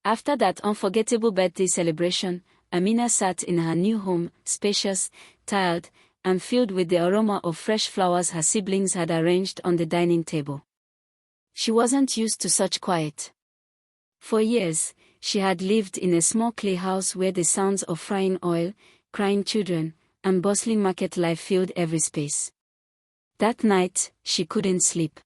After that unforgettable birthday celebration, Amina sat in her new home, spacious, tiled, and filled with the aroma of fresh flowers her siblings had arranged on the dining table. She wasn't used to such quiet. For years, she had lived in a small clay house where the sounds of frying oil, crying children, and bustling market life filled every space. That night, she couldn't sleep.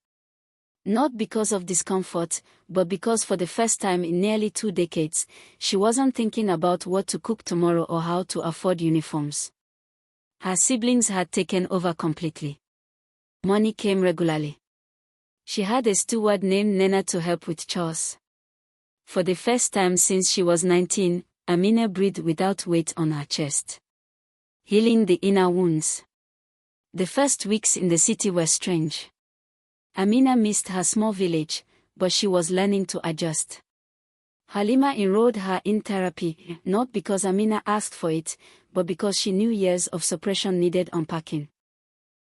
Not because of discomfort, but because for the first time in nearly 2 decades, she wasn't thinking about what to cook tomorrow or how to afford uniforms. Her siblings had taken over completely. Money came regularly. She had a steward named Nena to help with chores. For the first time since she was 19, Amina breathed without weight on her chest. Healing the inner wounds. The first weeks in the city were strange. Amina missed her small village, but she was learning to adjust. Halima enrolled her in therapy, not because Amina asked for it, but because she knew years of suppression needed unpacking.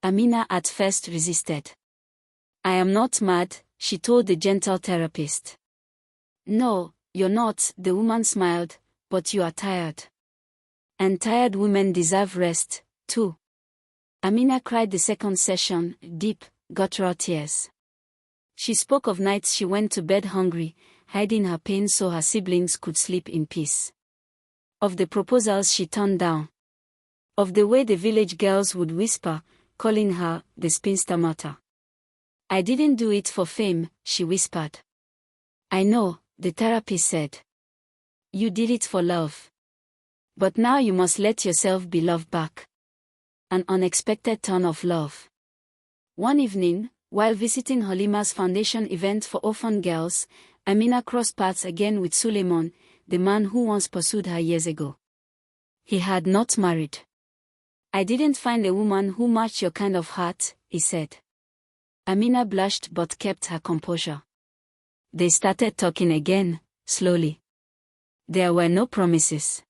Amina at first resisted. "I am not mad," she told the gentle therapist. "No, you're not," the woman smiled, "but you are tired. And tired women deserve rest, too." Amina cried the second session, deep, guttural tears. She spoke of nights she went to bed hungry, hiding her pain so her siblings could sleep in peace. Of the proposals she turned down. Of the way the village girls would whisper, calling her the spinster mother. "I didn't do it for fame," she whispered. "I know," the therapist said. "You did it for love. But now you must let yourself be loved back." An unexpected turn of love. One evening, while visiting Halima's foundation event for orphan girls, Amina crossed paths again with Suleiman, the man who once pursued her years ago. He had not married. "I didn't find a woman who matched your kind of heart," he said. Amina blushed but kept her composure. They started talking again, slowly. There were no promises.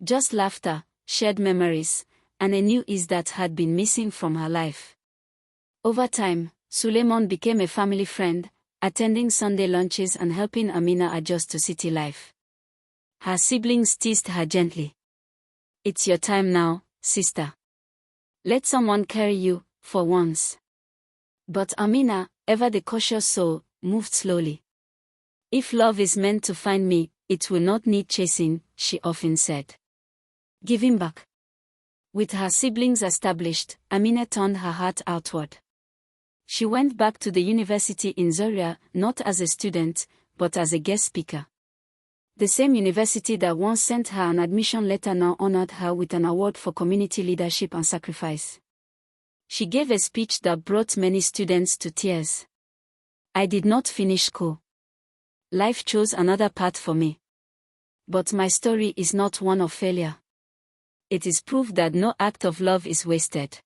Just laughter, shared memories, and a new ease that had been missing from her life. Over time, Suleiman became a family friend, attending Sunday lunches and helping Amina adjust to city life. Her siblings teased her gently. "It's your time now, sister. Let someone carry you, for once." But Amina, ever the cautious soul, moved slowly. "If love is meant to find me, it will not need chasing," she often said. Giving back. With her siblings established, Amina turned her heart outward. She went back to the university in Zaria, not as a student, but as a guest speaker. The same university that once sent her an admission letter now honored her with an award for community leadership and sacrifice. She gave a speech that brought many students to tears. "I did not finish school. Life chose another path for me. But my story is not one of failure. It is proof that no act of love is wasted."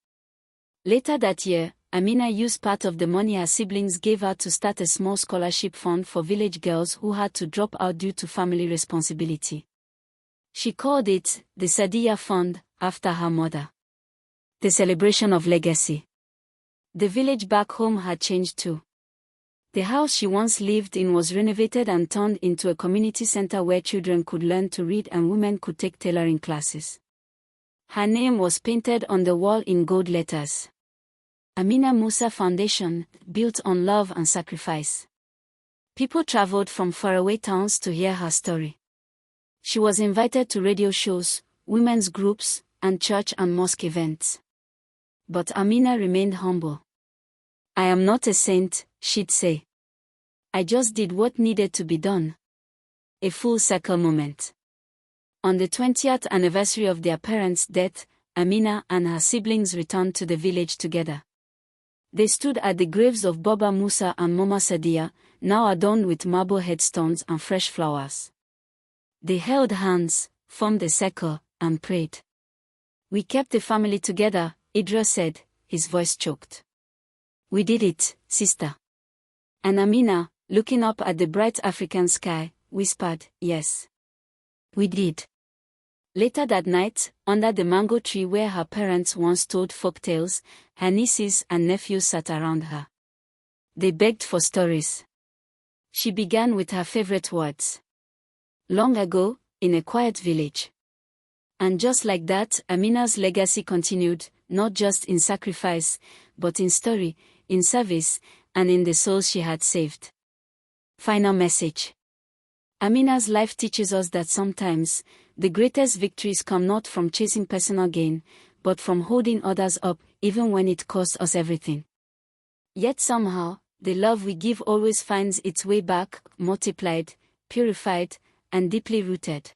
Later that year, Amina used part of the money her siblings gave her to start a small scholarship fund for village girls who had to drop out due to family responsibility. She called it the Sadiya Fund, after her mother. The celebration of legacy. The village back home had changed too. The house she once lived in was renovated and turned into a community center where children could learn to read and women could take tailoring classes. Her name was painted on the wall in gold letters. Amina Musa Foundation, built on love and sacrifice. People traveled from faraway towns to hear her story. She was invited to radio shows, women's groups, and church and mosque events. But Amina remained humble. "I am not a saint," she'd say. "I just did what needed to be done." A full circle moment. On the 20th anniversary of their parents' death, Amina and her siblings returned to the village together. They stood at the graves of Baba Musa and Mama Sadiya, now adorned with marble headstones and fresh flowers. They held hands, formed a circle, and prayed. "We kept the family together," Idra said, his voice choked. "We did it, sister." And Amina, looking up at the bright African sky, whispered, "Yes. We did." Later that night, under the mango tree where her parents once told folk tales, her nieces and nephews sat around her. They begged for stories. She began with her favorite words. Long ago, in a quiet village. And just like that, Amina's legacy continued, not just in sacrifice, but in story, in service, and in the souls she had saved. Final message. Amina's life teaches us that sometimes, the greatest victories come not from chasing personal gain, but from holding others up, even when it costs us everything. Yet somehow, the love we give always finds its way back, multiplied, purified, and deeply rooted.